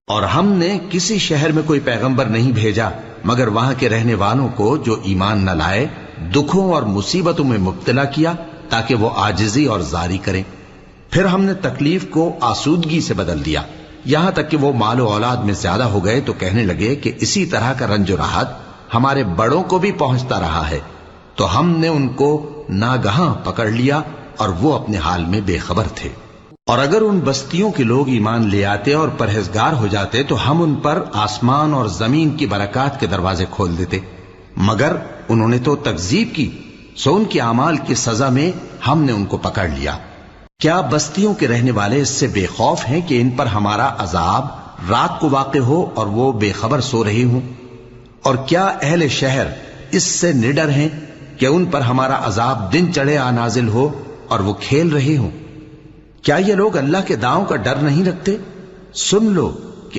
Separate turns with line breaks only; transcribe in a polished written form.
اور ہم نے کسی شہر میں کوئی پیغمبر نہیں بھیجا مگر وہاں کے رہنے والوں کو جو ایمان نہ لائے دکھوں اور مصیبتوں میں مبتلا کیا تاکہ وہ عاجزی اور زاری کریں. پھر ہم نے تکلیف کو آسودگی سے بدل دیا یہاں تک کہ وہ مال و اولاد میں زیادہ ہو گئے تو کہنے لگے کہ اسی طرح کا رنج و راحت ہمارے بڑوں کو بھی پہنچتا رہا ہے. تو ہم نے ان کو ناگہاں پکڑ لیا اور وہ اپنے حال میں بے خبر تھے. اور اگر ان بستیوں کے لوگ ایمان لے آتے اور پرہیزگار ہو جاتے تو ہم ان پر آسمان اور زمین کی برکات کے دروازے کھول دیتے، مگر انہوں نے تو تکذیب کی، سو ان کے اعمال کی سزا میں ہم نے ان کو پکڑ لیا. کیا بستیوں کے رہنے والے اس سے بے خوف ہیں کہ ان پر ہمارا عذاب رات کو واقع ہو اور وہ بے خبر سو رہے ہوں؟ اور کیا اہل شہر اس سے نڈر ہیں کہ ان پر ہمارا عذاب دن چڑھے آ نازل ہو اور وہ کھیل رہے ہوں؟ کیا یہ لوگ اللہ کے داؤں کا ڈر نہیں رکھتے؟ سن لو